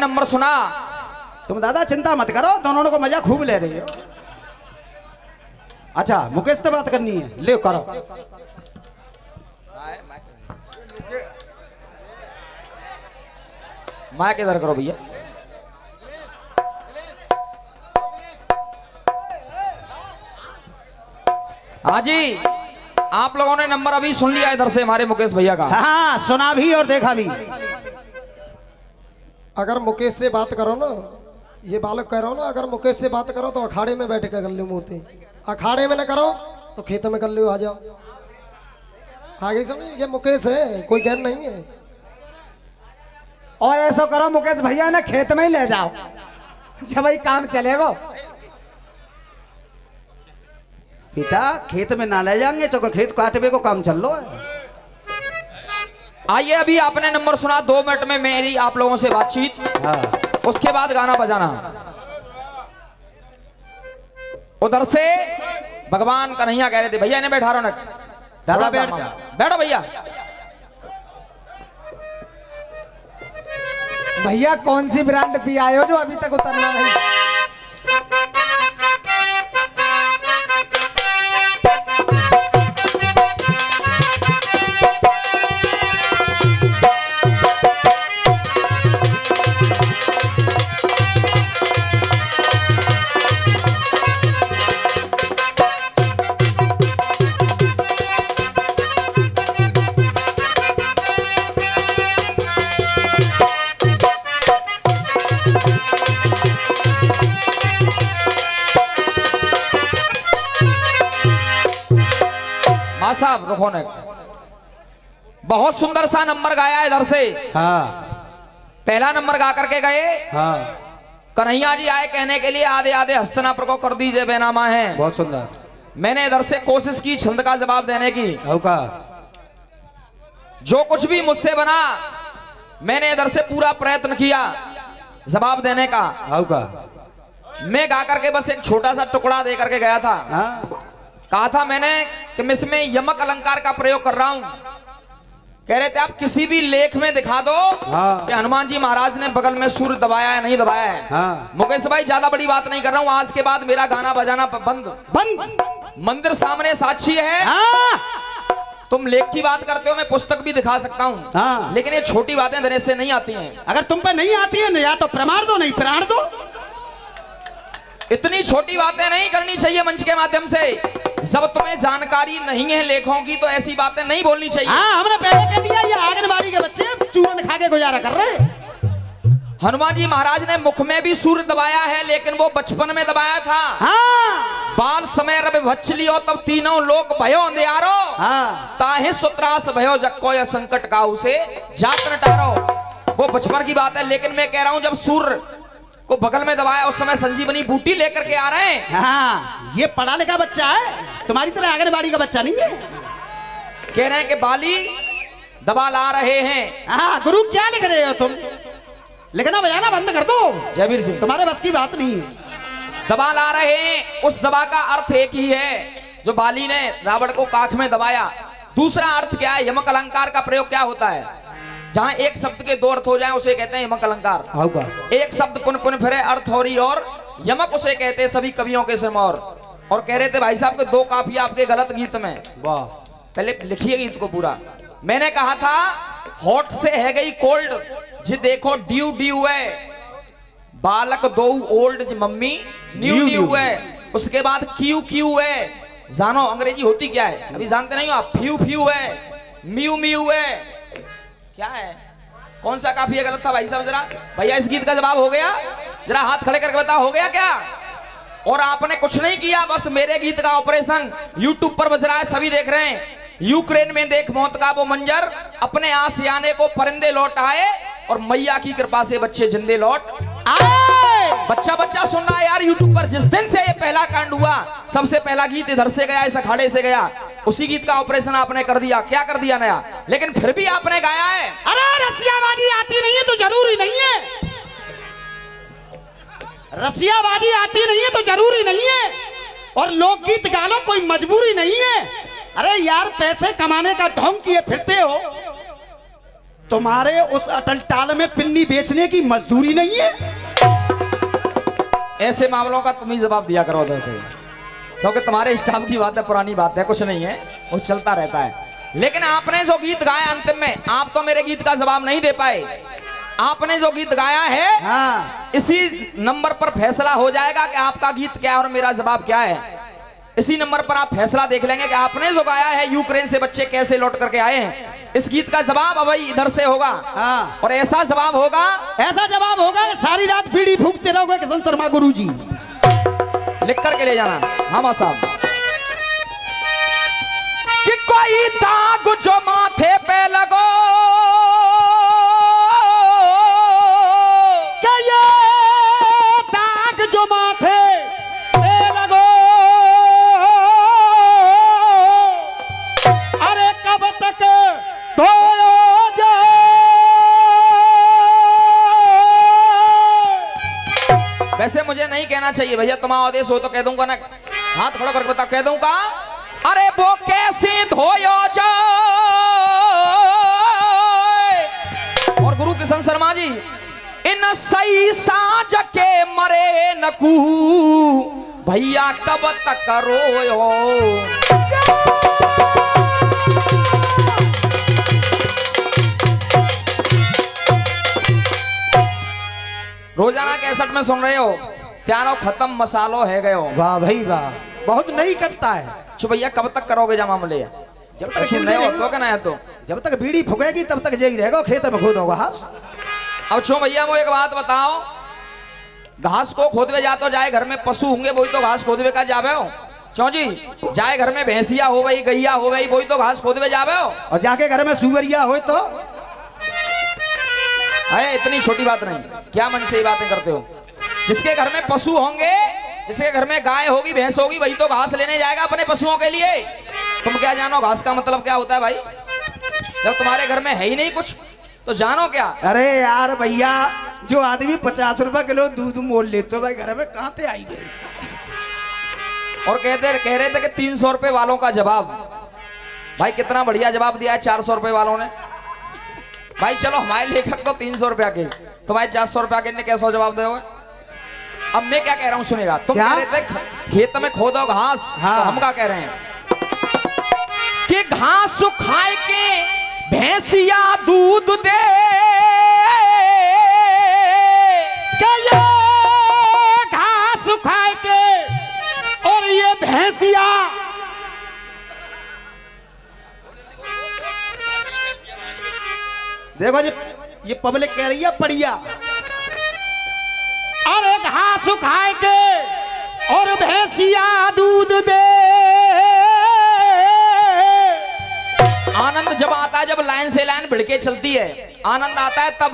Number सुना। तुम दादा चिंता मत करो, दोनों को मजा खूब ले रही हो। अच्छा मुकेश से बात करनी है, ले करो। माइक इधर करो भैया। हाँ जी, आप लोगों ने नंबर अभी सुन लिया इधर से हमारे मुकेश भैया का। हाँ सुना भी और देखा भी। अगर मुकेश से बात करो ना, ये बालक कह रहा हूँ ना, अगर मुकेश से बात करो तो अखाड़े में बैठ के कर लो मोती, अखाड़े में ना करो तो खेत में कर लो, आ जाओ। आगे समझ, ये मुकेश है, कोई गैर नहीं है। और ऐसा करो मुकेश भैया ना खेत में ही ले जाओ, जब भाई काम चलेगा। बेटा खेत में ना ले जाएंगे, चौको खेत काटवे को काम चल रहा है। आइए, अभी आपने नंबर सुना, 2 मिनट में मेरी आप लोगों से बातचीत। हाँ। उसके बाद गाना बजाना। उधर से भगवान कन्हैया कह रहे थे भैया इन्हें बैठा रहो ना, दादा बैठ जा, बैठो भैया। भैया कौन सी ब्रांड पी आए हो जो अभी तक उतरना नहीं? साहब रुको ने बहुत सुंदर सा नंबर गाया इधर से। हाँ। पहला नंबर गा करके गए। हाँ। कन्हैया जी आए कहने के लिए आधे आधे हस्तिनापुर को कर दीजिए बेनामा है। बहुत सुंदर। मैंने इधर से कोशिश की छंद का जवाब देने की। का जो कुछ भी मुझसे बना मैंने इधर से पूरा प्रयत्न किया जवाब देने का। मैं गा करके बस एक छोटा सा टुकड़ा दे करके गया था। हाँ। कहा था मैंने कि मैं इसमें यमक अलंकार का प्रयोग कर रहा हूं। कह रहे थे आप किसी भी लेख में दिखा दो। हाँ। कि हनुमान जी महाराज ने बगल में सूर्य दबाया है नहीं दबाया है। हाँ। मुकेश भाई ज्यादा बड़ी बात नहीं कर रहा हूं, आज के बाद मेरा गाना बजाना बंद। मंदिर सामने साक्षी है। हाँ। तुम लेख की बात करते हो, मैं पुस्तक भी दिखा सकता हूँ। हाँ। लेकिन ये छोटी बातें देने से नहीं आती हैं। अगर तुम पे नहीं आती है या तो प्रमाण दो, नहीं प्राण दो। इतनी छोटी बातें नहीं करनी चाहिए मंच के माध्यम से। जब तुम्हें जानकारी नहीं है लेखों की तो ऐसी बातें नहीं बोलनी चाहिए। हाँ, हमने पहले कह दिया ये आंगनबाड़ी के बच्चे चूरन खा के गुजारा कर रहे। हनुमान जी महाराज ने मुख में भी सूर्य दबाया है, लेकिन वो बचपन में दबाया था। हाँ। बाल समय रब भचलियो तब तीनों लोग भयो अंधियारो। हाँ। ताहे सुत्रास भयो जक्को या संकट का उसे जात नटारो। वो बचपन की बात है, लेकिन मैं कह रहा हूं जब सूर्य को बगल में दबाया उस समय संजीवनी बूटी लेकर के आ रहे हैं। हाँ, ये पढ़ा लिखा बच्चा है, तुम्हारी तरह आंगनबाड़ी का बच्चा नहीं है। कह रहे हैं कि बाली दबा ला रहे हैं। हाँ, गुरु क्या लिख रहे हो तुम? लिखना बजाना बंद कर दो। जयवीर सिंह तुम्हारे बस की बात नहीं है। दबा ला रहे हैं, उस दबा का अर्थ एक ही है जो बाली ने रावण को काख में दबाया। दूसरा अर्थ क्या है? यमक अलंकार का प्रयोग क्या होता है? जहां एक शब्द के 2 अर्थ हो जाएं उसे कहते हैं यमक अलंकार। एक शब्द पुन पुन फिरे अर्थ होरी और यमक उसे कहते हैं सभी कवियों के सिरमौर। और कह रहे थे भाई साहब के 2 काफिया आपके गलत गीत में। वाह। पहले लिखिए गीत को पूरा। मैंने कहा था हॉट से है गई कोल्ड जी देखो ड्यू ड्यू है, बालक दो ओल्ड जी मम्मी न्यू न्यू है। उसके बाद क्यू क्यू है, जानो अंग्रेजी होती क्या है? अभी जानते नहीं हो आप? फ्यू फ्यू है, म्यू म्यू है। क्या है? कौन सा काफिया गलत था भाई साहब? जरा भैया इस गीत का जवाब हो गया? जरा हाथ खड़े करके बता, हो गया क्या? और आपने कुछ नहीं किया, बस मेरे गीत का ऑपरेशन यूट्यूब पर बज रहा है, सभी देख रहे हैं। यूक्रेन में देख मौत का वो मंजर, अपने आसियाने को परिंदे लौट आए और मैया की कृपा से बच्चे जिंदे लौट आए। बच्चा बच्चा सुन रहा है यार यूट्यूब पर। जिस दिन से ये पहला कांड हुआ सबसे पहला गीत इधर से गया, इस अखाड़े से गया, उसी गीत का ऑपरेशन आपने कर दिया। क्या कर दिया नया? लेकिन फिर भी आपने गाया है। अरे रसियाबाजी आती नहीं है तो जरूरी नहीं है, रसियाबाजी आती नहीं है तो जरूरी नहीं है, और लोकगीत गा लो कोई मजबूरी नहीं है। अरे यार पैसे कमाने का ढोंग किए फिरते हो तुम्हारे उस अटल टाल में पिन्नी बेचने की मजदूरी नहीं है? ऐसे मामलों का तुम ही जवाब दिया करो उधर से, क्योंकि तुम्हारे स्टाफ की बात है, पुरानी बात है, कुछ नहीं है, वो चलता रहता है। लेकिन आपने जो गीत गाया अंतिम में, आप तो मेरे गीत का जवाब नहीं दे पाए। आपने जो गीत गाया है, हाँ। इसी नंबर पर फैसला हो जाएगा कि आपका गीत क्या है और मेरा जवाब क्या है। इसी नंबर पर आप फैसला देख लेंगे कि आपने जो गाया है यूक्रेन से बच्चे कैसे लौट करके आए हैं, इस गीत का जवाब अब इधर से होगा। हाँ। और ऐसा जवाब होगा, ऐसा जवाब होगा कि सारी रात बीड़ी फूंकते रहोगे किशन शर्मा गुरुजी। लिख करके ले जाना। हाँ साहब, कि कोई दाग जो माथे पे लगो, क्या ये दाग जो माथे पे लगो, अरे कब तक धोयो जाए। वैसे मुझे नहीं कहना चाहिए भैया, तुम्हारा आदेश हो तो कह दूंगा ना, हाथ खड़ा करके बता, कह दूंगा अरे वो कैसे धोयो जाए। और गुरु किशन शर्मा जी, इन सही साज के मरे नकू, भैया कब तक रोयो। रोजाना कैसेट में सुन रहे हो, त्यारो खत्म मसालो है गयो। वाह भाई वाह, बहुत नहीं करता है। छो भैया कब तक करोगे जा मामले, जब तक सुनने हो तो कहना है तो, जब तक बीड़ी फुकेगी तब तक यही रहेगा, खेत में खोद होगा। हाँ अब छो भैया वो एक बात बताओ, घास को खोदवे जा तो जाए, घर में पशु होंगे वही तो घास खोदवे का जावे हो। क्यों जी, जाए घर में भैंसिया हो गई, गैया हो गई, वही तो घास खोदवे जावे हो। और जाके घर में सुगरिया हो तो अरे इतनी छोटी बात नहीं, क्या मन से ये बातें करते हो। जिसके घर में पशु होंगे, जिसके घर में गाय होगी, भैंस होगी, वही तो घास लेने जाएगा अपने पशुओं के लिए। तुम क्या जानो घास का मतलब क्या होता है भाई, जब तुम्हारे घर में है ही नहीं कुछ तो जानो क्या। अरे यार भैया, जो आदमी 50 रुपए किलो दूध मोल लेते भाई, घर में कहाँ से आई गई। और कह रहे थे कि 300 रुपए वालों का जवाब, भाई कितना बढ़िया जवाब दिया है 400 रुपए वालों ने। भाई चलो हमारे लेखक तो 300 रुपया के, तुम्हारे 400 रुपया के ने कैसा जवाब दे। अब मैं क्या कह रहा हूँ सुनेगा, तुम क्या? कह रहे थे खेत में खोदो घास, हाँ। तो हम क्या कह रहे हैं कि घास खाए के भैंसिया दूध दे, क्या ये घास खाए के और ये भैंसिया देखो जी, ये पब्लिक कह रही है बढ़िया। अरे घास खाए के और भैंसिया दूध दे। आनंद जब आता है, जब लाइन से लाइन भिड़ के चलती है, आनंद आता है तब।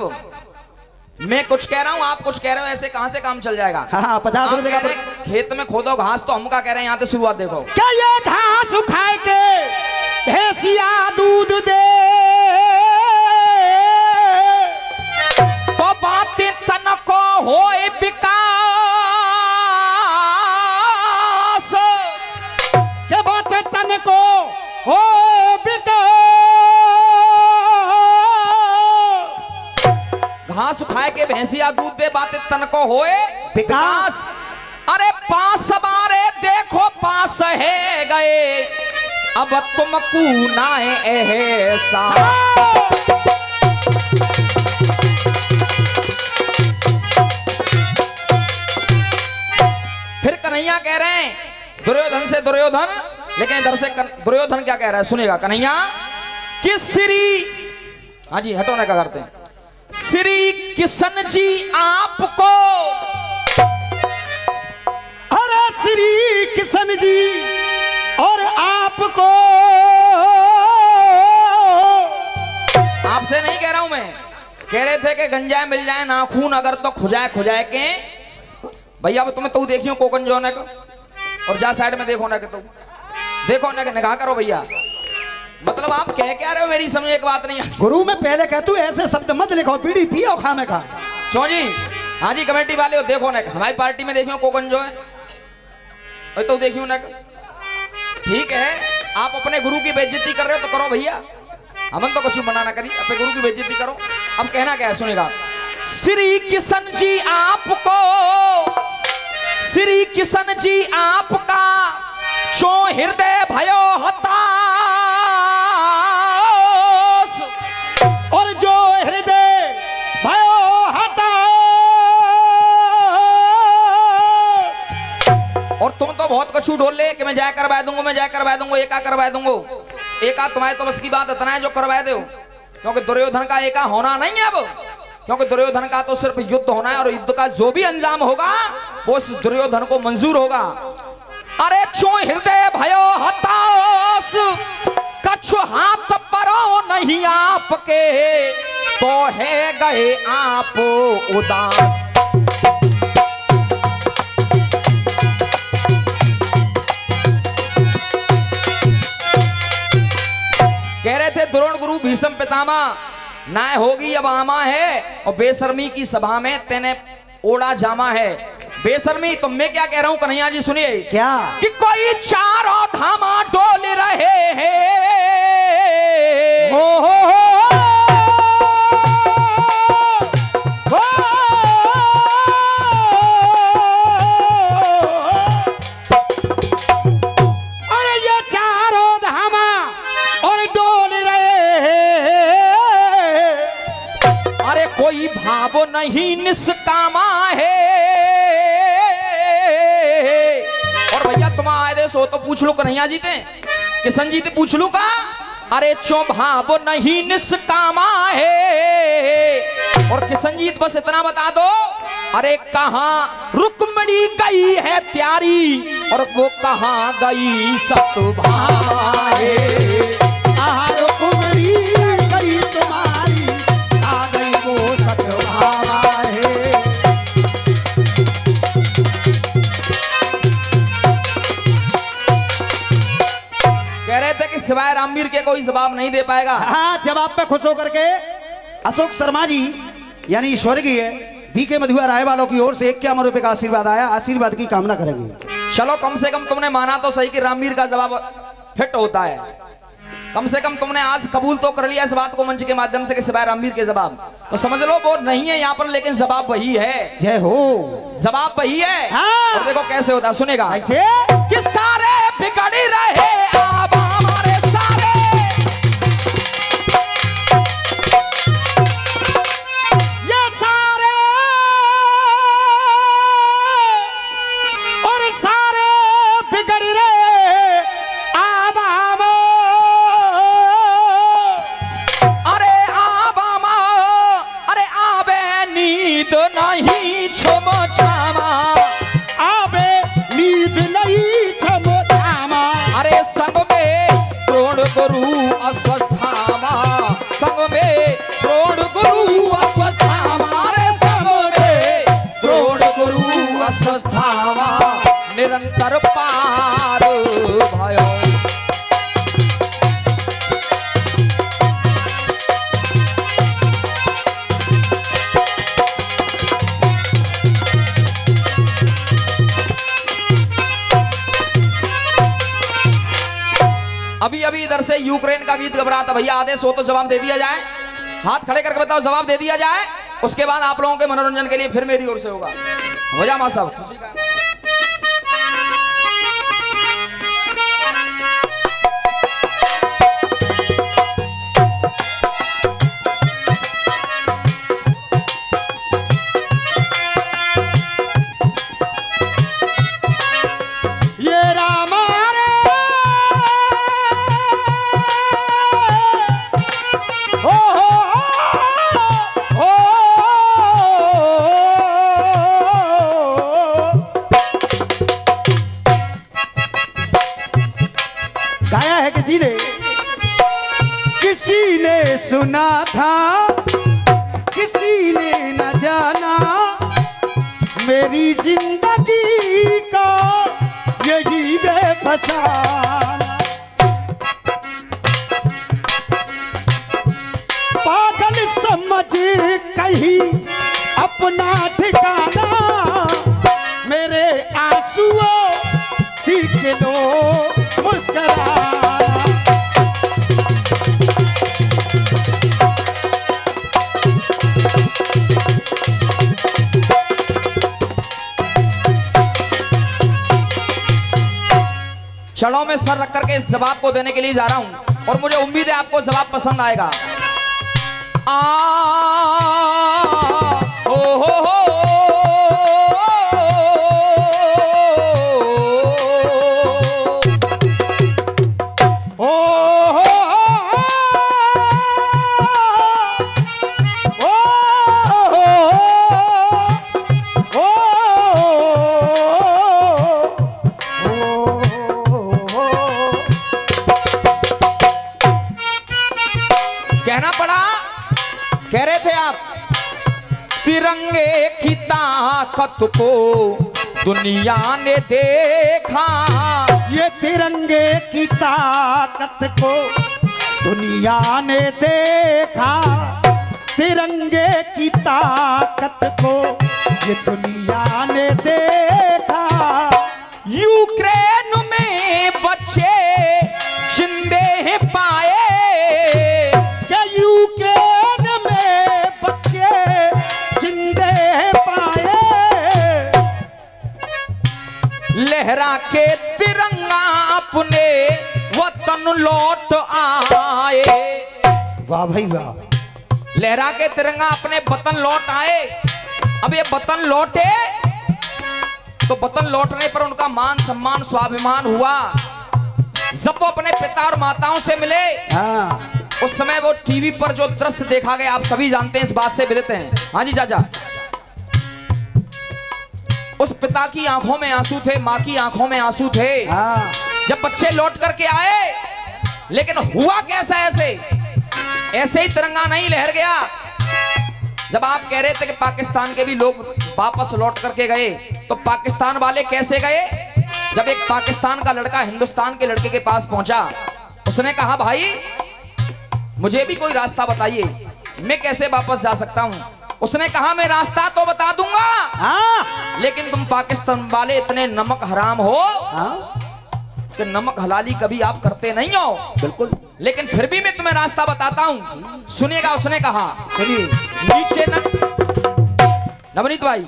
मैं कुछ कह रहा हूँ, आप कुछ कह रहे हो, ऐसे कहां से काम चल जाएगा। हाँ 50 आप रुपए कह का रहे हैं खेत में खोदो घास, तो हम क्या कह रहे हैं यहाँ से शुरुआत देखो। क्या ये घास खाए के भैंसिया दूध दे, तो बातें तन को होए विकास, के बातें तन को हो विकास। घास खाए के भैंसिया दूध दे, बातें तन को होए विकास। अरे पास बारे देखो पास है गए, अब तुम कूनाए ऐसा। फिर कन्हैया कह रहे हैं दुर्योधन से दुर्योधन, लेकिन इधर से दुर्योधन क्या कह रहा है सुनेगा कन्हैया, कि श्री, हाँ जी हटो ना क्या करते हैं, श्री किशन जी आपको, अरे श्री किशन जी और आपको, आपसे नहीं कह रहा हूं मैं, कह रहे थे कि गंजाए मिल जाए नाखून अगर तो खुजाए खुजाए के। भैया अब तुम्हें तो देखियो कोकन जो ने को, और जा साइड में देखो ना कि तू देखो ना कि निगाह करो भैया। मतलब आप कह क्या रहे हो, मेरी समझ एक बात नहीं। गुरु में पहले कह तू ऐसे शब्द मत लिखो, बीड़ी पियो खाने का। क्यों जी, हाँ जी कमेटी वाले हो, देखो ना हमारी पार्टी में देखियो कोकन जो है, तो देखियो ना। ठीक है, आप अपने गुरु की बेइज्जती कर रहे हो तो करो भैया, हमन तो कुछ मना ना करी, अपने गुरु की बेइज्जती करो। अब कहना क्या है सुनेगा। श्री किशन जी आपको, श्री किशन जी आपका चो हृदय भयो हताश, और जो हृदय भयो हताश, और तुम तो बहुत कछु ढोल ले कि मैं जय करवा दूंगा, मैं जय करवा दूंगा, एका करवा दूंगा। एका तुम्हारे तो बस की बात इतना है जो करवा दो, क्योंकि दुर्योधन का एका होना नहीं है अब, क्योंकि दुर्योधन का तो सिर्फ युद्ध होना है, और युद्ध का जो भी अंजाम होगा वो उस दुर्योधन को मंजूर होगा। अरे चो हृदय भयो हताश, कछु हाथ परो नहीं आपके, तो है गए आप उदास। कह रहे थे द्रोण गुरु भीष्म पितामह, नाय होगी अब आमा है, और बेशर्मी की सभा में तेने ओढ़ा जामा है। बेशर्मी तो मैं क्या कह रहा हूं कन्हैया जी सुनिए, क्या कि कोई चारों धामा डोल रहे हैं, हो अरे ये चारों धामा और डोल रहे हैं, अरे कोई भाव नहीं निष्कामा है। और भैया तुम आए दे सो तो पूछ लो कन्हैया जी ते, किशन जी ते पूछ लू का। अरे चो भाव नहीं निष्कामा है, और किशन जी बस इतना बता दो, अरे कहाँ रुक्मणी गई है प्यारी, और वो कहाँ गई सतभामा है। रुक्मणी गई तुम्हारी, आ गई वो सतभामा है। कह रहे थे कि सिवाय रामवीर के कोई जवाब नहीं दे पाएगा। हाँ, जवाब पे खुश होकर के अशोक शर्मा जी यानी स्वर्गीय बीके मधुआ राय वालों की ओर से 51 रुपए का आशीर्वाद आया, आशीर्वाद की कामना करेंगे। चलो कम से कम तुमने माना तो सही कि रामवीर का जवाब फिट होता है, कम से कम तुमने आज कबूल तो कर लिया इस बात को मंच के माध्यम से कि सिवाय रामवीर के जवाब, तो समझ लो वो नहीं है यहाँ पर, लेकिन जवाब वही है। जय हो। जवाब वही है। हाँ। और देखो कैसे होता, सुनेगा ऐसे कि सारे बिगड़ रहे अब हमारे सारे, ये सारे और सारे बिगड़ रहे अब हम, अरे आबामा, अरे आबे नींद नहीं छम छामा, आबे नींद नहीं छमछामा, अरे संग में द्रोण गुरु अस्वस्थामा, संग में द्रोण गुरु अस्वस्थामा, अरे संग में द्रोण गुरु अस्वस्थामा, निरंतर पार भयो। अभी अभी इधर से यूक्रेन का गीत घबरा था भैया, आदेश हो तो जवाब दे दिया जाए, हाथ खड़े करके बताओ जवाब दे दिया जाए, उसके बाद आप लोगों के मनोरंजन के लिए फिर मेरी ओर से होगा। हो जा मां साहब। ये रामा रे हो हो गाया है किसी ने सुना था, किसी ने न जाना, मेरी जिंदगी का यही बेफसाना। पागल समझ कहीं अपना ठिकाना, मेरे आंसुओं सीख लो मुस्कुराना। चढ़ाव में सर रख करके इस जवाब को देने के लिए जा रहा हूं और मुझे उम्मीद है आपको जवाब पसंद आएगा। आ ओ हो कहना पड़ा, कह रहे थे आप, तिरंगे की ताकत को दुनिया ने देखा, ये तिरंगे की ताकत को दुनिया ने देखा, तिरंगे की ताकत को ये दुनिया ने देखा। यूक्रेन में बच्चे जिंदे पाए, क्या यूक्रेन में बच्चे जिंदे पाए, लहरा के तिरंगा अपने वतन लौट आए। वाह भाई वाह, लहरा के तिरंगा अपने वतन लौट आए। अब ये वतन लौटे तो वतन लौटने पर उनका मान सम्मान स्वाभिमान हुआ। जब वो अपने पिता और माताओं से मिले, हाँ उस समय वो टीवी पर जो दृश्य देखा गया आप सभी जानते हैं, इस बात से विदित हैं। हाँ जी चाचा, उस पिता की आंखों में आंसू थे, माँ की आंखों में आंसू थे हाँ जब बच्चे लौट करके आए। लेकिन हुआ कैसा? ऐसे ही तिरंगा नहीं लहर गया। जब आप कह रहे थे कि पाकिस्तान के भी लोग वापस लौट करके गए, तो पाकिस्तान वाले कैसे गए? जब एक पाकिस्तान का लड़का हिंदुस्तान के लड़के के पास पहुंचा, उसने कहा भाई मुझे भी कोई रास्ता बताइए, मैं कैसे वापस जा सकता हूं। उसने कहा मैं रास्ता तो बता दूंगा, हाँ लेकिन तुम पाकिस्तान वाले इतने नमक हराम हो हाँ कि नमक हलाली कभी आप करते नहीं हो। बिल्कुल, लेकिन फिर भी मैं तुम्हें रास्ता बताता हूं, सुनिएगा। उसने कहा सुनिए, नीचे नवनीत भाई,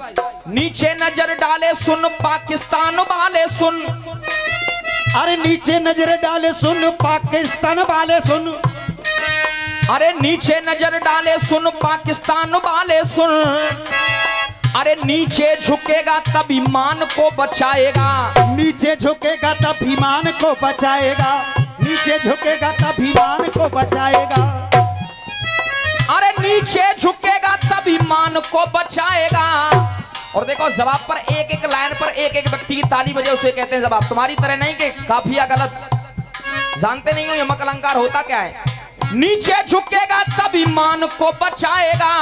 नीचे नजर डाले सुन पाकिस्तान वाले सुन, अरे नीचे नजर डाले सुन पाकिस्तान वाले सुन, अरे नीचे नजर डाले सुन पाकिस्तान वाले सुन, अरे नीचे झुकेगा तब ईमान को बचाएगा, नीचे झुकेगा तब ईमान को बचाएगा, नीचे झुकेगा तब ईमान को बचाएगा, अरे नीचे झुकेगा तब ईमान को बचाएगा। और देखो जवाब पर एक एक लाइन पर एक एक व्यक्ति की ताली बजे उसे कहते हैं जवाब। तुम्हारी तरह नहीं कि काफिया गलत, जानते नहीं हो यमक अलंकार होता क्या है। नीचे झुकेगा तब ईमान को बचाएगा,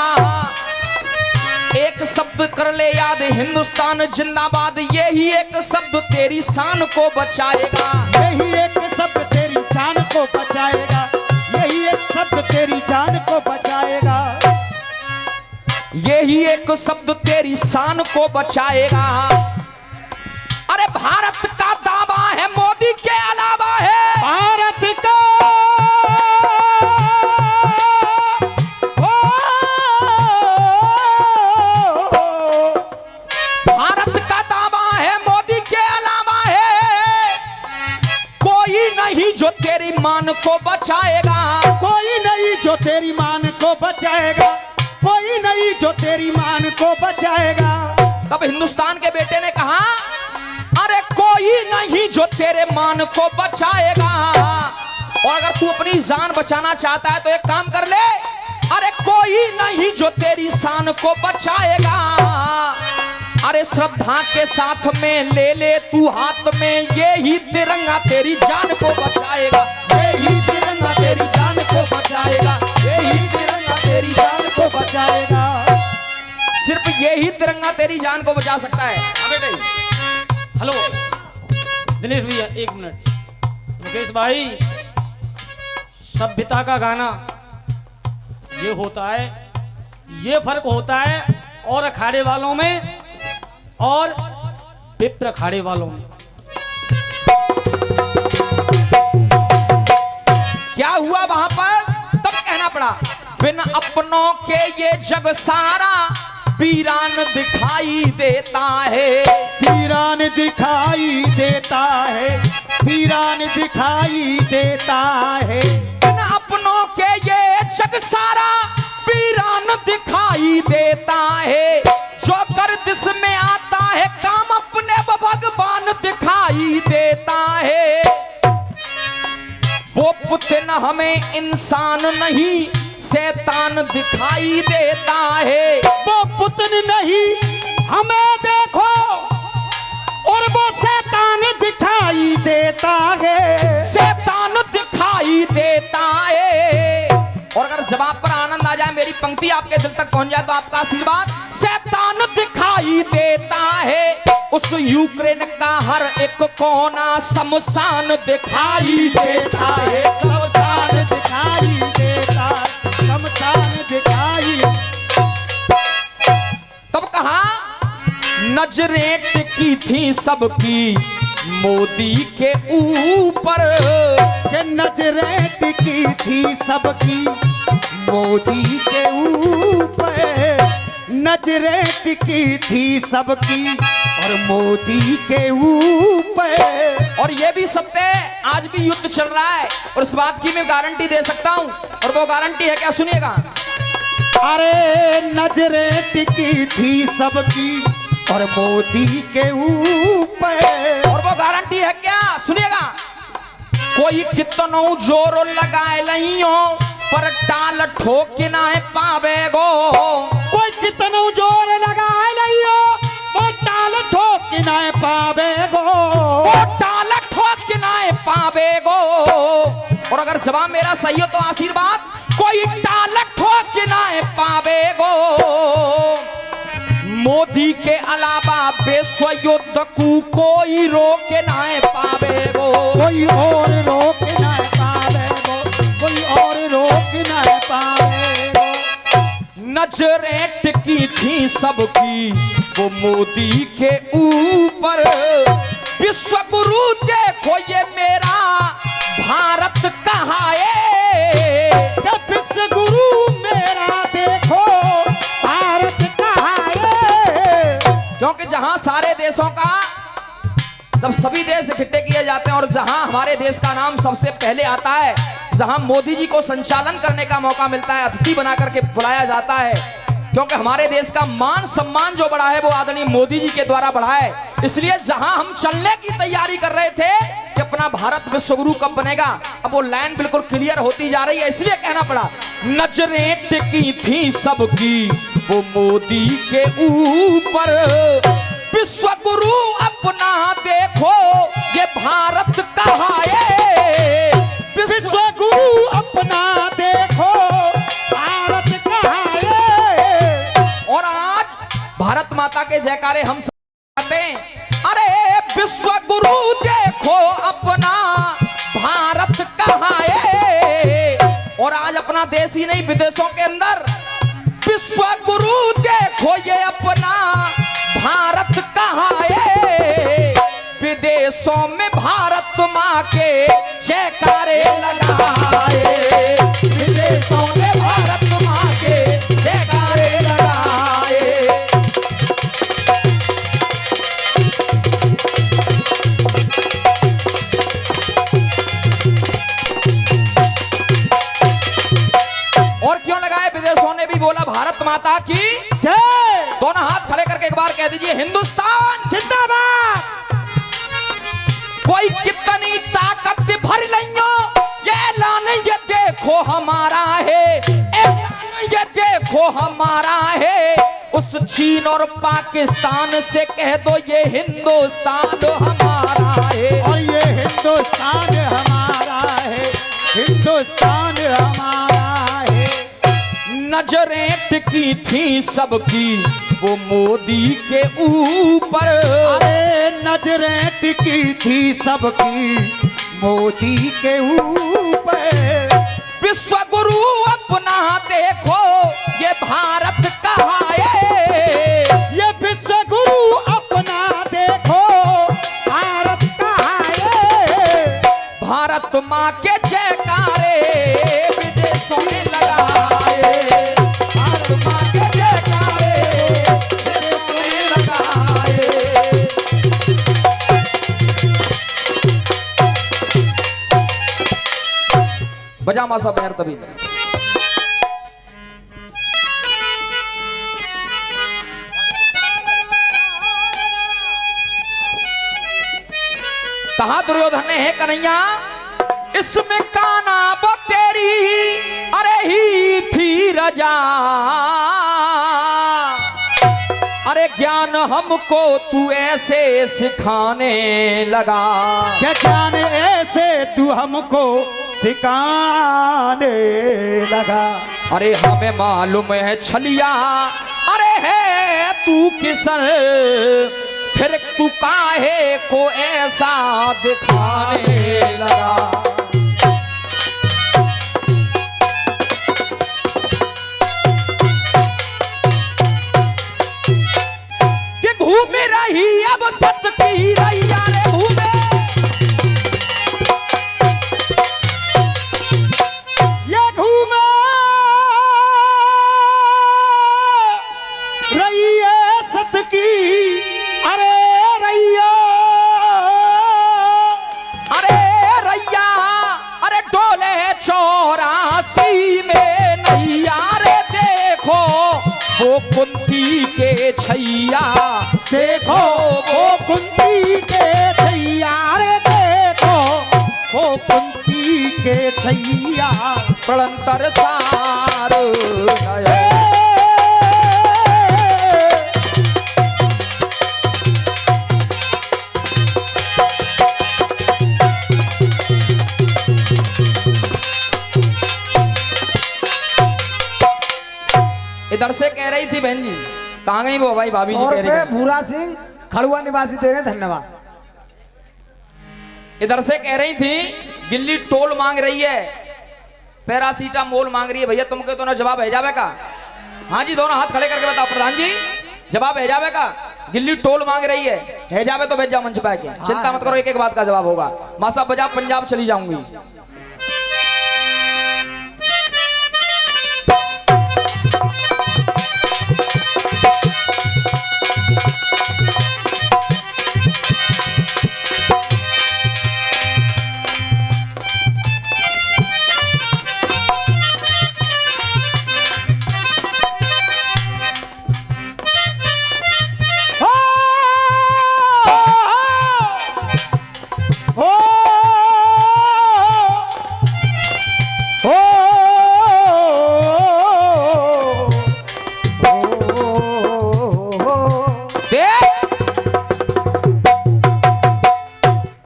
एक शब्द कर ले याद हिंदुस्तान जिंदाबाद, यही एक शब्द तेरी शान को बचाएगा, यही एक शब्द तेरी जान को बचाएगा, यही एक शब्द तेरी जान को बचाएगा, यही एक शब्द तेरी शान को बचाएगा। अरे भारत का दावा है मोदी के अलावा है, भारत का भारत का दावा है मोदी के अलावा है, कोई नहीं जो तेरी मान को बचाएगा, कोई नहीं जो तेरी मान को बचाएगा, कोई नहीं जो तेरी मान को बचाएगा। तब हिंदुस्तान के बेटे ने कहा अरे कोई नहीं जो तेरे मान को बचाएगा, और अगर तू अपनी जान बचाना चाहता है तो एक काम कर ले, अरे कोई नहीं जो तेरी शान को बचाएगा, अरे श्रद्धा के साथ में ले ले तू हाथ में, यही तिरंगा तेरी जान को बचाएगा, यही तिरंगा तेरी जान को बचाएगा, यही तिरंगा तेरी जान को बचाएगा। सिर्फ यही तिरंगा तेरी जान को बचा सकता है। हाँ बेटे, हेलो दिनेश भैया एक मिनट। मुकेश भाई, सभ्यता का गाना ये होता है, ये फर्क होता है और अखाड़े वालों में और विप्र अखाड़े वालों में। क्या हुआ वहां पर? तब कहना पड़ा बिन अपनों के ये जग सारा, वीरान दिखाई देता है। वीरान दिखाई देता है, वीरान दिखाई देता है। इन अपनों के ये जग सारा वीरान दिखाई देता है। जो गर्दिश में आता है काम अपने भगवान दिखाई देता है। वो पुतन हमें इंसान नहीं शैतान दिखाई देता है। वो पुतन नहीं हमें देखो और वो शैतान दिखाई देता है। शैतान दिखाई देता है। और अगर जवाब पर आनंद आ जाए, मेरी पंक्ति आपके दिल तक पहुंच जाए तो आपका आशीर्वाद। शैतान दिखाई देता है। उस यूक्रेन का हर एक कोना शमशान दिखाई देता है। शमशान दिखाई देता, शमशान दिखाई। तब कहा नजरें टिकी थी सबकी मोदी के ऊपर। के नजरें टिकी थी सबकी मोदी के ऊपर। नजरें टिकी थी सबकी और मोदी के ऊपर। और ये भी सत्य है, आज भी युद्ध चल रहा है और इस बात की मैं गारंटी दे सकता हूं। और वो गारंटी है क्या, सुनिएगा। अरे नजरें टिकी थी सबकी और मोदी के ऊपर। और वो गारंटी है क्या, सुनिएगा। कोई कितनो जोर लगाए नहीं हो पर टाल ठोक ना पावेगो। कोई कितनो जोर लगाए नहीं हो और टाल ठोक ना पावेगो। वो टाल ठोक ना पावेगो। और अगर जवाब मेरा सही हो तो आशीर्वाद। कोई टाल ठोक ना पावेगो। मोदी के अलावा विश्व युद्ध को कोई रोक ना पावेगो। कोई और रोक ना पावेगो, कोई और रोक ना पावेगो। नजरें टिकी थी सबकी वो मोदी के ऊपर। विश्व गुरु देखो ये मेरा भारत कहाँ है। विश्व गुरु मेरा देखो भारत कहाँ है। क्योंकि जहां सारे देशों का जब सभी देश इकट्ठे किए जाते हैं और जहां हमारे देश का नाम सबसे पहले आता है, जहां मोदी जी को संचालन करने का मौका मिलता है, अतिथि बना करके बुलाया जाता है। क्योंकि हमारे देश का मान सम्मान जो बढ़ा है वो आदरणीय मोदी जी के द्वारा बढ़ा है। इसलिए जहां हम चलने की तैयारी कर रहे थे कि अपना भारत विश्व गुरु कब बनेगा, अब वो लाइन बिल्कुल क्लियर होती जा रही है, इसलिए कहना पड़ा। नजरें टिकी थी सबकी वो मोदी के ऊपर। विश्व गुरु अपना देखो ये भारत कहाँ है। विश्व गुरु अपना देखो भारत कहाँ है। और आज भारत माता के जयकारे हम सब गाते हैं। अरे विश्व गुरु देखो अपना भारत कहाँ है। और आज अपना देश ही नहीं, विदेशों के अंदर विश्व गुरु देखो ये अपना भारत कहाँ है। विदेशों में भारत माँ के जयकारे लगाए। विदेशों में भारत माँ के जयकारे लगाए। और क्यों लगाए, विदेशों ने भी बोला भारत माता की जय। दोनों हाथ खड़े करके एक बार कह दीजिए हिंदुस्तान जिंदाबाद। कोई कितनी ताकत भर लियो ये ऐलान ये देखो हमारा है। ऐलान ये देखो हमारा है। उस चीन और पाकिस्तान से कह दो ये हिंदुस्तान हमारा है। और ये हिंदुस्तान हमारा है, हिंदुस्तान हमारा है। नजरें टिकी थी सबकी वो मोदी के ऊपर। अरे नजरें टिकी थी सबकी मोदी के ऊपर। विश्व गुरु अपना देखो ये भारत कहाँ है। ये विश्व गुरु अपना देखो भारत कहाँ है। भारत माँ के जयकारे विदेशों में लगाए। भारत माँ के जयकारे बजा मासा पैर तभी कहा दुर्योधन ने है कन्हैया इसमें काना वो तेरी अरे ही थी रजा अरे ज्ञान हमको तू ऐसे सिखाने लगा क्या ज्ञान ऐसे तू हमको सिखाने लगा। अरे हमें मालूम है छलिया अरे है तू किसन फिर तू काहे को ऐसा दिखाने लगा। कि घूमे रही अब सत की रैया रे घूमे ये घूमे रही है सत की अरे रैया अरे डोले 84 में नैया रे देखो वो कुंती के छैया देखो वो कुंती के छैया रे देखो वो कुंती के छैया पड़ंतर सार नया। इधर से कह रही थी बहन जी कहाँ गई वो भाई भाभी जी 100 कह रुपए रही थी। भूरा सिंह खड़ुआ निवासी दे रहे हैं, धन्यवाद। इधर से कह रही थी गिल्ली टोल मांग रही है पैरासीटामोल मांग रही है भैया तुमके तो ना जवाब है जावे का। हाँ जी दोनों हाथ खड़े करके बताओ प्रधान जी जवाब है जावे का। गिल्ली टोल मांग रही है जावे तो भेज जाओ मंच पे आके चिंता मत करो एक एक बात का जवाब होगा। मां साहब बजा पंजाब चली जाऊंगी।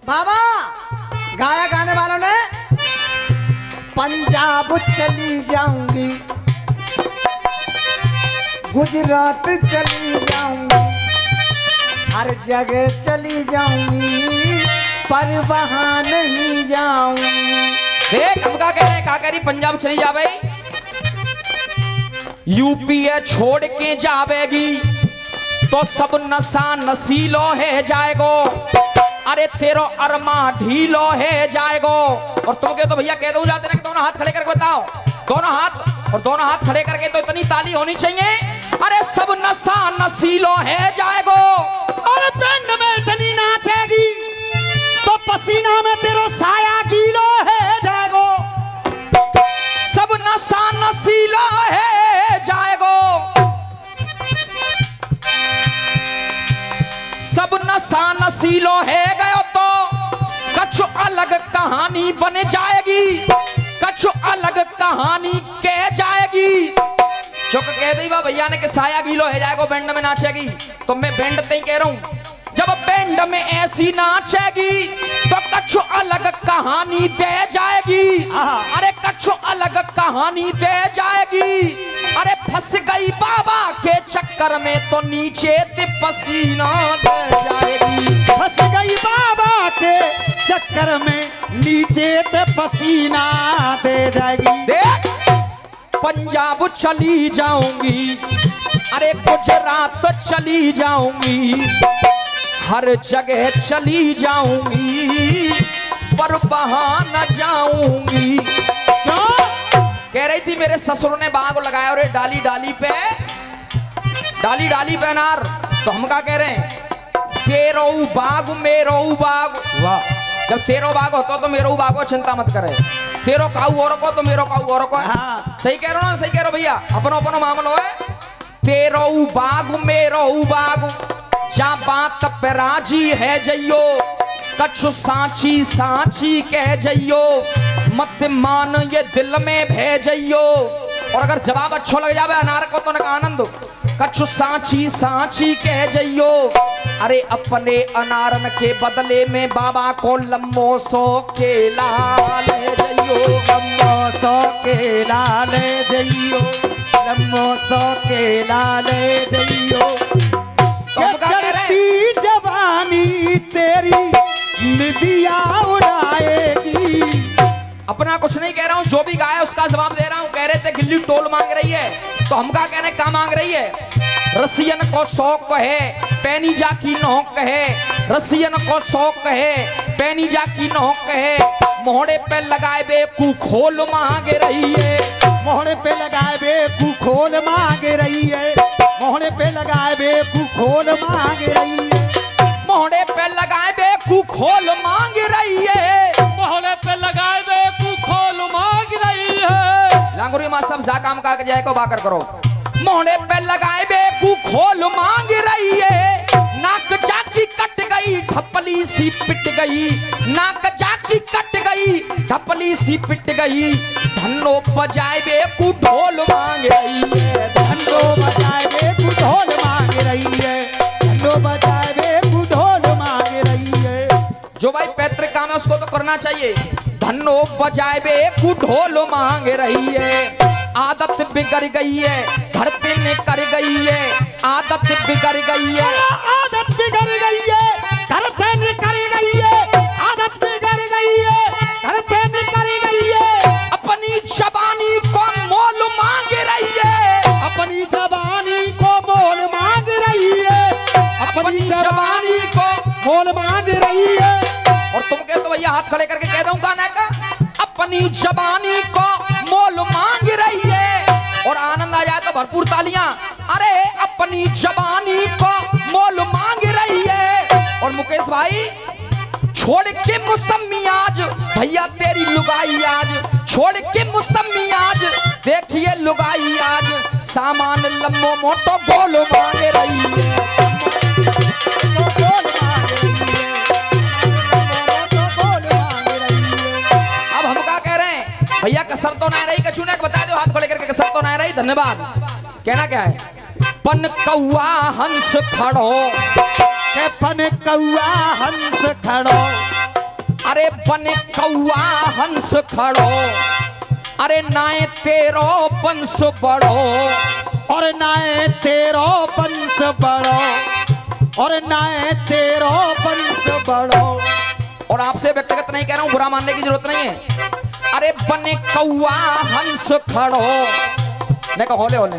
बाबा गाया गाने वालों ने पंजाब चली जाऊंगी गुजरात चली जाऊंगी हर जगह चली जाऊंगी पर वहां नहीं जाऊंगी। देख हम क्या कह रहे हैं क्या कह रही पंजाब चली जावे यूपी छोड़ के जावेगी तो सब नशा नसीलो है जाएगो अरे तेरो अरमा ढीलो है जाएगो। और तुम के तो भैया कह दो जाते ना कि दोनों हाथ खड़े करके बताओ दोनों हाथ खड़े करके तो इतनी ताली होनी चाहिए। अरे सब नशा नसीलो है जाएगो अरे बैंड में इतनी नाचेगी तो पसीना में तेरा साया गीलो है जाएगो। सब नशा नसीलो है जाएगो सब नशा नसीलो है गयो तो कछु अलग कहानी बन जाएगी कछु अलग कहानी कह जाएगी। चुक कह दी बा भैया ने कि साया गीलो है जाएगो बैंड में नाचेगी तो मैं बैंड ते ही कह रहा हूं जब बैंड में ऐसी नाचेगी तो कछु अलग कहानी दे जाएगी। अरे कछु अलग कहानी दे जाएगी। अरे फंस गई बाबा के चक्कर में तो नीचे ते पसीना दे जाएगी। फंस गई बाबा के चक्कर में नीचे ते पसीना दे जाएगी। देख पंजाब चली जाऊंगी अरे गुजरात तो चली जाऊंगी हर जगह चली जाऊंगी पर वहां न जाऊंगी। क्यों कह रही थी मेरे ससुर ने बाग लगाया और डाली डाली पे अनार तो हम क्या कह रहे हैं तेरो बाग मेरो बाग। वाह जब तेरो बाग होता तो मेरो बाग हो चिंता मत करे तेरो काऊ और को तो मेरो काऊ और को है। हाँ। सही कह रहे हो ना, सही कह रहे हो भैया, अपनो अपनो मामलो है। तेरो बाग मेरो बाग जा बात पे राजी है जइयो, कछु सांची सांची कह जइयो, मत मान ये दिल में भेजइयो। और अगर जवाब अच्छा लग जावे अनार को तो न आनंद, कछु सांची सांची कह जइयो। अरे अपने अनारन के बदले में बाबा को लम्बो सो केला ले जइयो, लम्बो सो केला ले जइयो, लम्बो सो केला ले जइयो। चढ़ती जवानी तेरी निदिया उड़ाएगी। अपना कुछ नहीं कह रहा हूँ, जो भी गाया उसका जवाब दे रहा हूँ। कह रहे थे गिल्ली टोल मांग रही है, तो हम क्या कह रहे हैं, क्या मांग रही है? रसियन को शौक है पैनी जा की नोक है, रसियन को शौक है पैनी जा की नोक है, मोहड़े पे लगाए बेकू खोल मांग रही है, मोहड़े पे लगाए बेकू खोल मांग रही है, मोहड़े पे लगाए बेकू खोल मांग रही है, मोहड़े पे लगाए बेकू खोल मांग रही है, मोहल्ले पे लगाए बेकू खोल मांग रही है। लांगुरी माँ सब जा काम का जाए को बाकर करो। मोहड़े पे लगाए बेकू खोल मांग रही है, नाक जाकी कट गई ढपली सी पिट गई, नाक जाकी कट गई ढपली सी पिट गई, धन्नो बजाए बेकू ढोल मांग रही है, धन्नो बजाए बेकू ढोल मांग रही है, धन्नो बजाए बेकू ढोल मांग रही है। जो भाई पैतृक काम है उसको तो करना चाहिए। धन्नो बजाए बेकू ढोल मांग रही है, आदत बिगड़ गई है घर पे ने कर गई है, आदत बिगड़ गई है, आदत बिगड़ गई है घर पे निकल गई है, आदत बिगड़ गई है घर पे निकल गई है, अपनी जबानी को मोल मांग रही है, अपनी जबानी को मोल मांग रही है, अपनी जबानी को मोल मांग रही है। और तुम कह तो भैया हाथ खड़े करके कह दूं गाना का, अपनी जबानी को मोल मांग रही है। और आनंद आ जाए तो भरपूर तालियां। अरे अपनी जबानी को मोल मांग रही है। और मुकेश भाई छोड़ के मौसमी आज भैया तेरी लुगाई आज, छोड़ के मौसमी आज देखिए लुगाई आज, सामान लम्बो मोटो गोल मांग रही है, गोल मांग रही है, गोल मांग रही है। अब हम क्या कह रहे हैं भैया, कसर तो नहीं रही, कछु ने बता दो हाथ को लेकर के, कसर तो नहीं रही। धन्यवाद। कहना क्या है? पन कौआ हंस खड़ो, के पन कौआ हंस खड़ो, अरे पन कौआ हंस खड़ो, अरे नाए तेरो पंस बड़ो, और नाए तेरो पंस बड़ो, और नाए तेरो पंस बड़ो। और आपसे व्यक्तिगत नहीं कह रहा हूं, बुरा मानने की जरूरत नहीं है। अरे बने कौआ हंस खड़ो, ने कहो होले होले,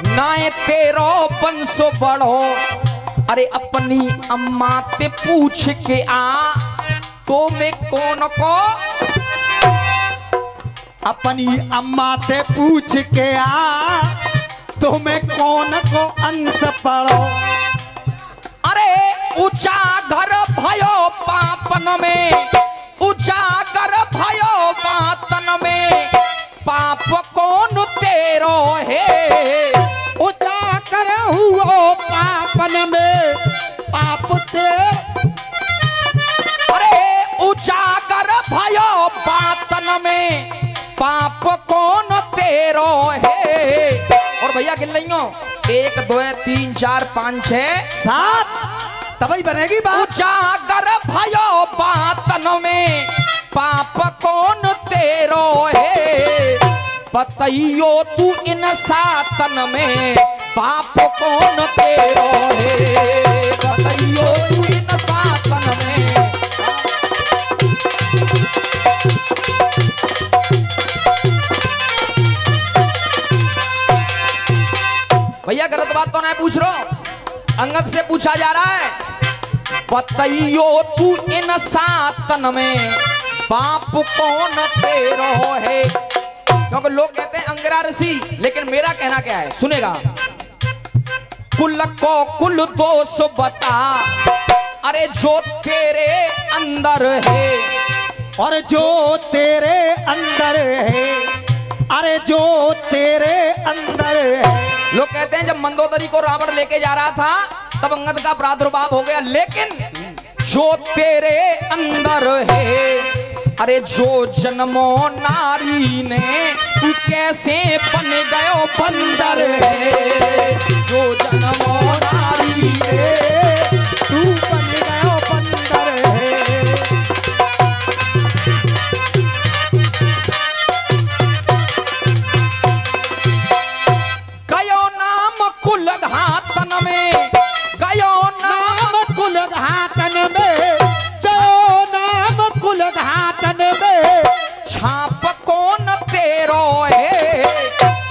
नाए तेरो पंस बड़ो, अरे अपनी अम्मा ते पूछ के आ, तो मैं कौन को, अपनी अम्मा ते पूछ के आ, तो मैं कौन को अंश पढ़ो। अरे उजागर भयो पापन में, उजागर भयो बातन में, पाप कौन तेरो है, उजागर हुओ पापन में, पाप ते, अरे उजागर भयो बातन में, पाप कौन तेरो है। और भैया गिन लियो, 1 2 3 4 5 6 7 तभी बनेगी बात। उजागर भयो बातन में, पाप कौन तेरो है, बतइयो तू इन सातन में, पाप कौन तेरो है, बतइयो तू इन सातन में। भैया गलत बात तो नहीं पूछ रहा, अंगद से पूछा जा रहा है। बतइयो तू इन सातन में, पाप कौन तेरो है। क्योंकि लोग कहते हैं अंगरा ऋषि, लेकिन मेरा कहना क्या है सुनेगा। कुल को कुल दोष बता, अरे जो तेरे अंदर है, और जो तेरे अंदर है, अरे जो तेरे अंदर है। लोग कहते हैं जब मंदोदरी को रावण लेके जा रहा था तब अंगद का प्रादुर्भाव हो गया, लेकिन जो तेरे अंदर है, अरे जो जन्मो नारी ने तू कैसे बन गयो बंदर है, जो जन्मो नारी ने तू बन गयो बंदर है। गयो नाम कुल घातन में, गयो नाम कुल घातन में, जो नाम कुल घातन में, छाप कौन तेरो है।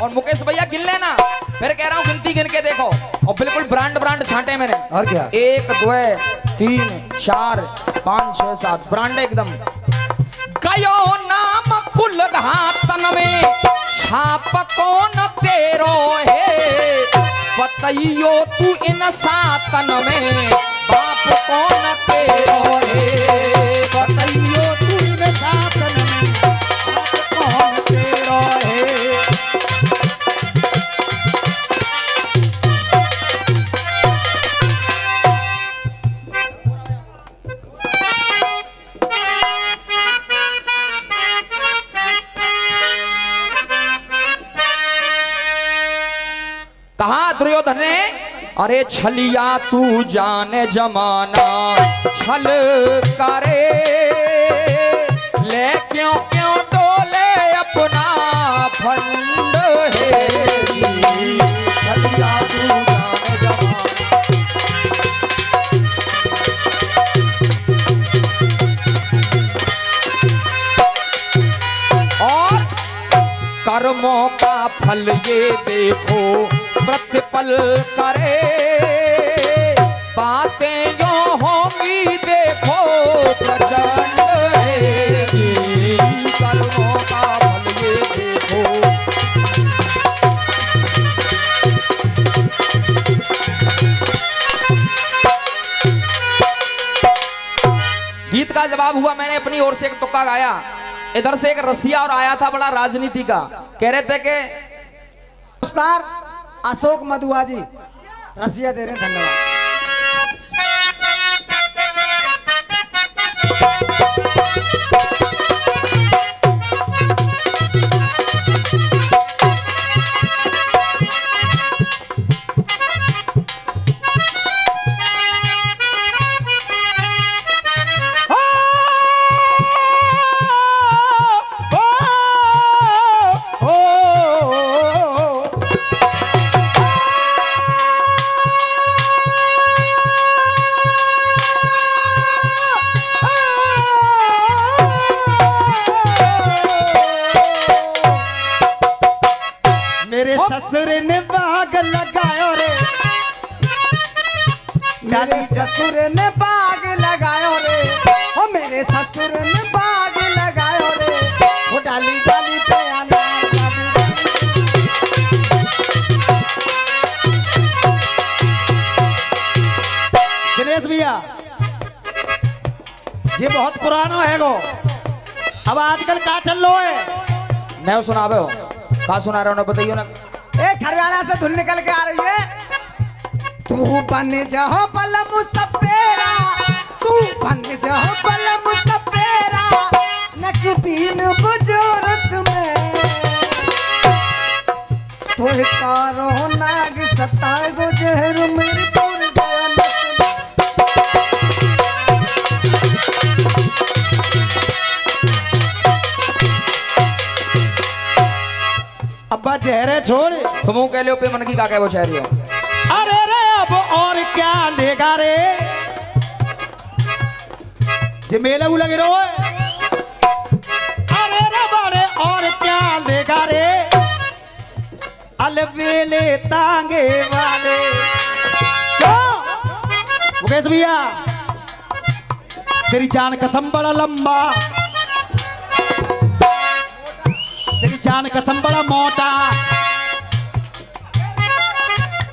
और मुकेश भैया गिन लेना, फिर कह रहा हूँ गिनती गिन के देखो, और बिल्कुल ब्रांड छांटे मैंने। और क्या? 1 2 3 4 5 6 7 ब्रांड एकदम। गयो नाम कुल घातन में, छाप कौन तेरो है, बतइयो तू इन सातन में, बाप कौन तेरो है, बतइयो तू इन सातन में, बाप कौन तेरो है। कहा दुर्योधन ने, अरे छलिया तू जाने जमाना छल करे, ले क्यों क्यों डोले अपना फंड है, छलिया तू जाने जमाना। और कर्मों का फल ये देखो प्रतिपल करे, बातें यो होंगी देखो प्रचंड है, कर्मों का फल ये देखो। गीत का जवाब हुआ, मैंने अपनी ओर से एक तुक्का गाया। इधर से एक रसिया और आया था बड़ा राजनीति का, कह रहे थे कि नमस्कार अशोक मधुआ जी रसिया दे रहे हैं, धन्यवाद। मेरे ससुर ने बाग लगायो रे, मेरे ससुर ने बाग लगायो रे, ओ मेरे ससुर ने बाग लगायो रे, वो डाली डाली पे अनार दिनेश भैया, ये बहुत पुराना है गो, अब आजकल क्या चल रहा है? नहीं सुनावे हो, कहा सुना रहे हो ना, बताइयो ना। एक हरियाणा से धुन निकल के आ रही है, तू बन जाओ पलम सपेरा, तू बन जाओ पलम सपेरा, नक बीन बुजोरस में, तो कारो नाग सता गुजर मेरे पुर गया नस में। अब्बा जहरे छोड़, तुम कह लो पे मन की का कह वो शहरी हो। अरे रे अब और क्या लेगा रे, जे मेला लगे रो, अरे रे बड़े और क्या लेगा रे, अलबेले तांगे वाले। क्यों मुकेश भैया, तेरी जान कसम बड़ा लंबा, तेरी जान कसम बड़ा मोटा,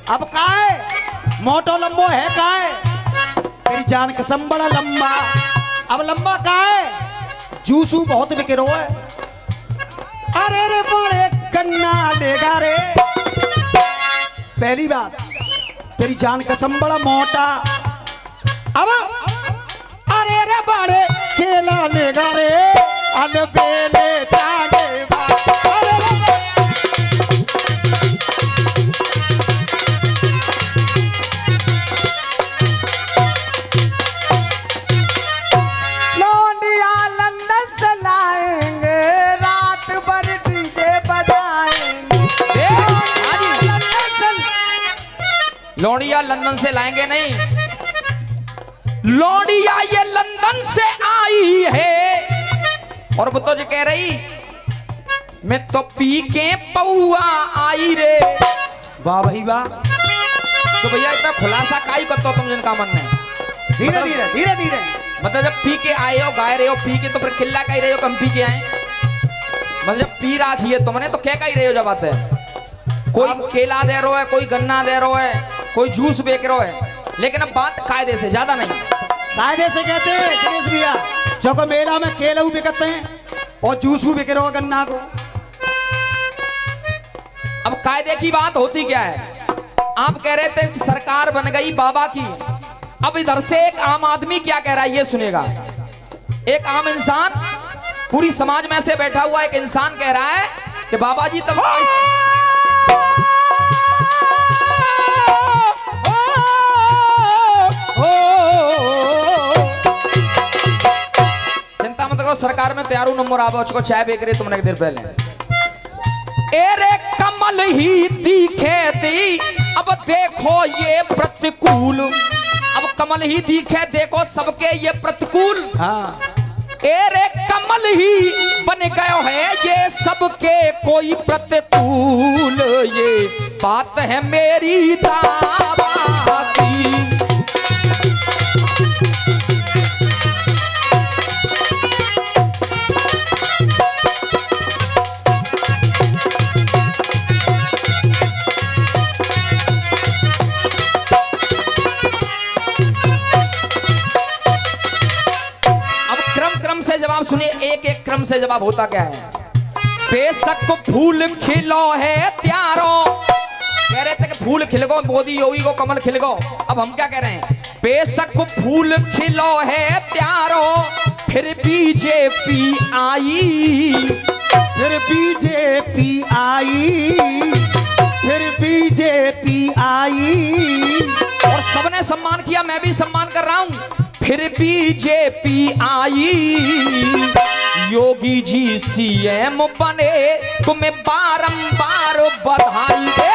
अब काय मोटो लंबो है काय, तेरी जान कसम बड़ा लंबा, अब लंबा काय, जूसू बहुत बिके रो है। अरे रे बड़े गन्ना लेगा रे। पहली बात तेरी जान कसम बड़ा मोटा। अब अरे रे बड़े केला लेगा रे अलबेले ताने बा। अरे रे लौंडिया लंदन से लाएंगे रात भर डीजे बजाएंगे। लंदन से लौंडिया लंदन से लाएंगे नहीं, लौंडिया ये लंदन से आई है। और वो तो जो कह रही मैं तो पी के पौआ आई रे। वाह भाई वाह। तो भैया इतना खुलासा काई करते हो तुम जिनका मन में? धीरे धीरे धीरे धीरे। मतलब जब पी के आए हो गाय रहे हो पी के तो फिर खिल्ला का ही रहे हो कम पी के आए। मतलब जब पी राखी है तुमने तो क्या का ही रहे हो जब आते है। कोई केला दे रहा है, कोई गन्ना दे रहा है, कोई जूस बेच रहा है, लेकिन अब बात कायदे से ज्यादा नहीं। कायदे से कहते हैं दिनेश भैया, चौको मेला में केला बिकते हैं और जूस भी बिके रहो गन्ना को। अब कायदे की बात होती क्या है? आप कह रहे थे सरकार बन गई बाबा की। अब इधर से एक आम आदमी क्या कह रहा है ये सुनेगा। एक आम इंसान, पूरी समाज में से बैठा हुआ एक इंसान कह रहा है कि बाबा जी तब चिंता मत करो, सरकार में तैयार नंबर आवा उसको चाय बेच रही तुमने एक देर पहले। एरे कमल ही दिखे दी अब देखो ये प्रतिकूल। अब कमल ही दिखे देखो सबके ये प्रतिकूल। हाँ एरे कमल ही बन गयो है ये सबके कोई प्रतिकूल। ये बात है मेरी दावा की। जवाब सुनिए, एक एक क्रम से जवाब होता क्या है। बेशक फूल खिलो है त्यारो, कह रहे थे कि फूल खिल गो, मोदी योगी को कमल खिल गो। अब हम क्या कह रहे हैं? बेशक फूल खिलो है त्यारो फिर बीजेपी आई। फिर बीजेपी आई, फिर बीजेपी आई। और सबने सम्मान किया, मैं भी सम्मान कर रहा हूं। फिर बीजेपी आई, योगी जी सीएम बने तुम्हें बारंबार बधाई दे।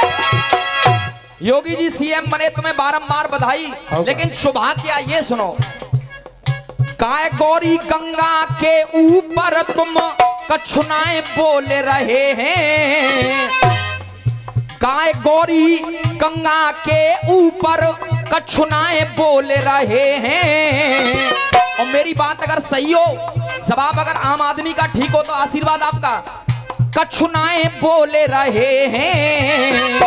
योगी जी सीएम बने तुम्हें बारंबार बधाई, लेकिन शुभा क्या ये सुनो। काय गौरी गंगा के ऊपर तुम कछुनाए बोल रहे हैं। काय गौरी गंगा के ऊपर कछुनाए बोल रहे हैं। और मेरी बात अगर सही हो, जवाब अगर आम आदमी का ठीक हो तो आशीर्वाद आपका। कछुनाए बोल रहे हैं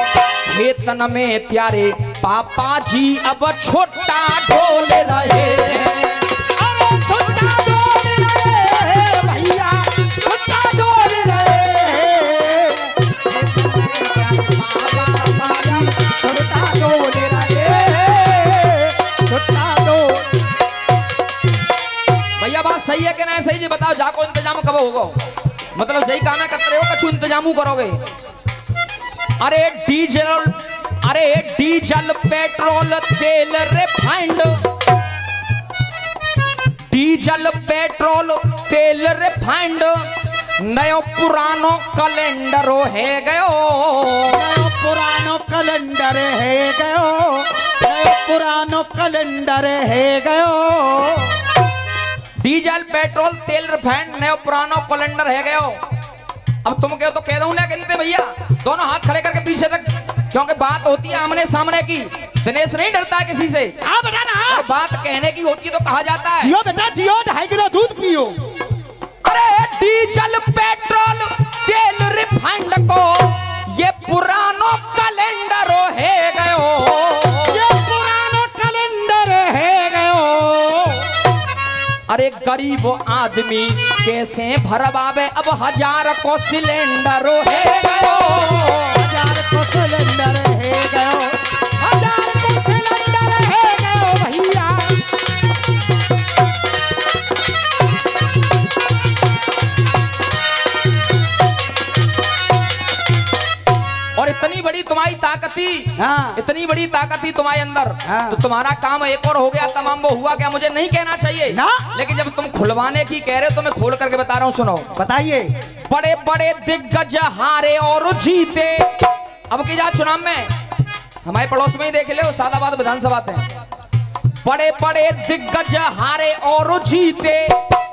खेतन में त्यारे पापा जी अब छोटा डोल रहे हैं। अरे छोटा डोल रहे हैं भैया, छोटा डोल रहे हैं। छोटा डोल रहे हैं, छोटा डोल। भैया बात सही है कि नहीं सही जी बताओ। जाको इंतजाम कब होगा? मतलब जही काम है करते हो कछु इंतजाम करोगे। अरे डीजल पेट्रोल तेल रिफाइंड, डीजल पेट्रोल तेल रिफाइंड नयो पुरानो कैलेंडर है गयो। नयो पुरानो कैलेंडर है गयो, नयो पुरानो कैलेंडर है गयो। डीजल पेट्रोल तेल रिफाइंड नयो पुरानो कैलेंडर है गयो। अब तुम कहो तो कह दो ना गिनते भैया, दोनों हाथ खड़े करके पीछे तक, क्योंकि बात होती है आमने सामने की। दिनेश नहीं डरता है किसी से। हाँ बेटा ना, बात कहने की होती है तो कहा जाता है जियो बेटा जियो, 2.5 किलो दूध पियो। अरे डीजल पेट्रोल तेल रिफाइंड को ये पुरानो कैलेंडर है गयो। ये पुरानो कैलेंडर है गयो। अरे गरीब आदमी कैसे भरवावे अब 1000 को सिलेंडर है गयो। 1000 को सिलेंडर है गयो, 1000 को सिलेंडर है गयो भैया। और इतनी बड़ी तुम्हारी ताकती, हाँ। इतनी बड़ी ताकती तुम्हारे अंदर, हाँ। तो तुम्हारा काम एक और हो गया तमाम। वो हुआ क्या मुझे नहीं कहना चाहिए ना। लेकिन जब तुम खुलवाने की कह रहे हो तो मैं खोल करके बता रहा हूँ, सुनो। बताइए। बड़े बड़े दिग्गज हारे और जीते। अब की जा चुनाव में हमारे पड़ोस में ही देख ले, सादाबाद विधानसभा थे। बड़े बड़े दिग्गज हारे और जीते,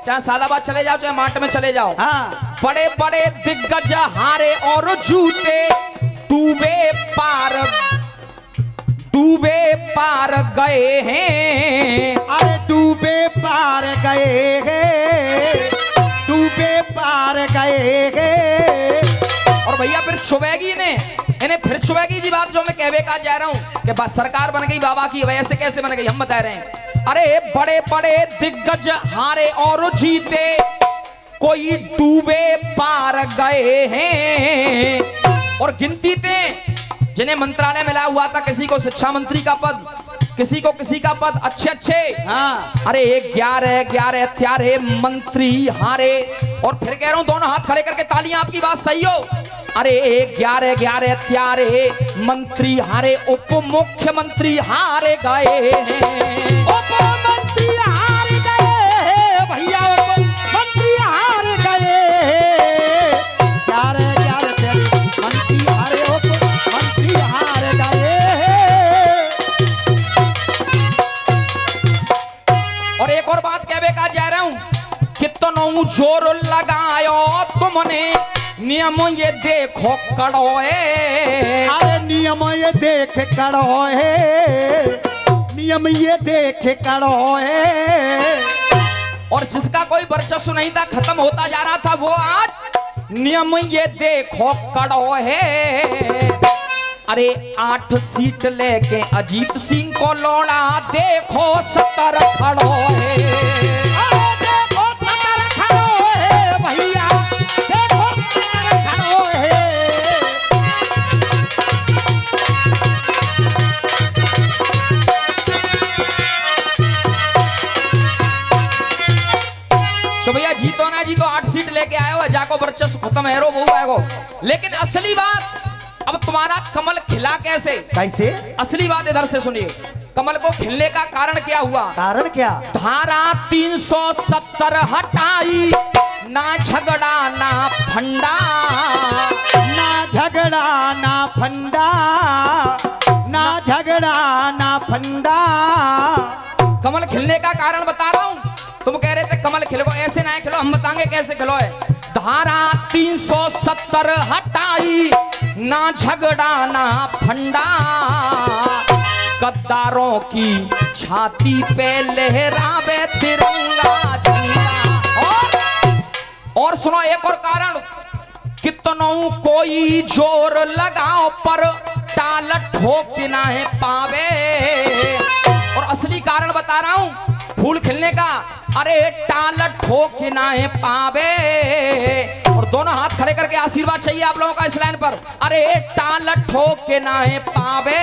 चाहे सादाबाद चले जाओ चाहे माट में चले जाओ। हाँ। बड़े बड़े दिग्गज हारे और जूते, डूबे पार गए हैं। अरे डूबे पार गए हैं, डूबे पार गए हैं। और भैया फिर छुपेगी इन्हें फिर छुपेगी जी बात जो मैं कहवे का जा रहा हूँ कि बस सरकार बन गई बाबा की, वैसे कैसे बन गई हम बता रहे हैं। अरे बड़े बड़े दिग्गज हारे और जीते, कोई डूबे पार गए हैं। और गिनती थे जिन्हें मंत्रालय मिला हुआ था, किसी को शिक्षा मंत्री का पद, किसी का पद, अच्छे अच्छे। हाँ। अरे 11 मंत्री हारे। और फिर कह रहा हूं दोनों हाथ खड़े करके तालियां, आपकी बात सही हो। अरे 11 मंत्री हारे, उप मुख्यमंत्री हारे गए हैं। उप मंत्री हार गए भैया, उप मंत्री हार गए। 11 मंत्री हारे, उप मंत्री हार गए। और एक और बात कहवे का जा रहा हूं, कितनों जोर लगायो तुमने, नियम ये देखो कड़ोए। अरे नियम ये देख कड़ो है, नियम ये देख कड़ो है। और जिसका कोई वर्चस्व नहीं था, खत्म होता जा रहा था, वो आज नियम ये देखो कड़ो है। अरे 8 सीट लेके अजीत सिंह को लौड़ा, देखो 70 खड़ो है। अरे देखो 70 खड़ो है भैया, देखो 70 खड़ो है। तो भैया जीतो ना जीतो 8 सीट लेके आए हो, जाको वर्चस्व खत्म है रो बहु आएगो। लेकिन असली बात, अब तुम्हारा कमल खिला कैसे? कैसे? असली बात इधर से सुनिए। कमल को खिलने का कारण क्या हुआ? कारण क्या? धारा 370 हटाई, ना झगड़ा ना फंडा। ना झगड़ा ना फंडा, ना झगड़ा ना फंडा। कमल खिलने का कारण बता रहा हूं। तुम कह रहे थे कमल खिलो, ऐसे ना खिलो, हम बताएंगे कैसे खिलो है। धारा 370 हटाई, ना झगड़ा ना फंडा। गद्दारों की छाती पे लहरावे तिरंगा झंडा। और सुनो एक और कारण, कितनों कोई जोर लगाओ पर टाल ठोक ना है पावे। और असली कारण बता रहा हूं फूल खिलने का, अरे टाल ठोक ना है पावे। और दोनों हाथ खड़े करके आशीर्वाद चाहिए आप लोगों का इस लाइन पर। अरे टाल ठोक ना है पावे।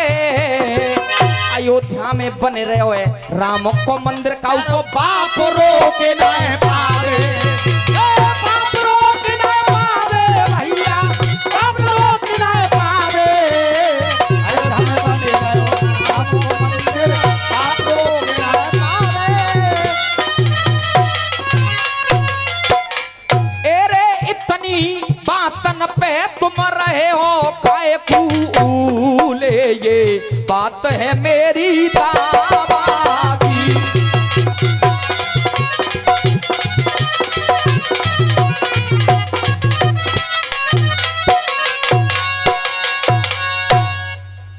अयोध्या में बने रहे हुए राम को मंदिर का को बाप रोक ना है पावे। बाप रोक ना पावे भैया, बाप रोक ना पावे। अयोध्या में बने रहे राम को मंदिर, बाप रोक ना पावे। एरे इतनी बातन पे तुम रहे हो काय कूले, ये बात है मेरी दावा की।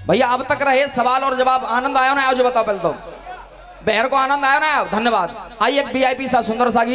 भैया अब तक रहे सवाल और जवाब, आनंद आया ना? आओ जो बताओ पहले तो, बहर को आनंद आया ना? धन्यवाद। आइए एक VIP सा सुंदर सा गीत।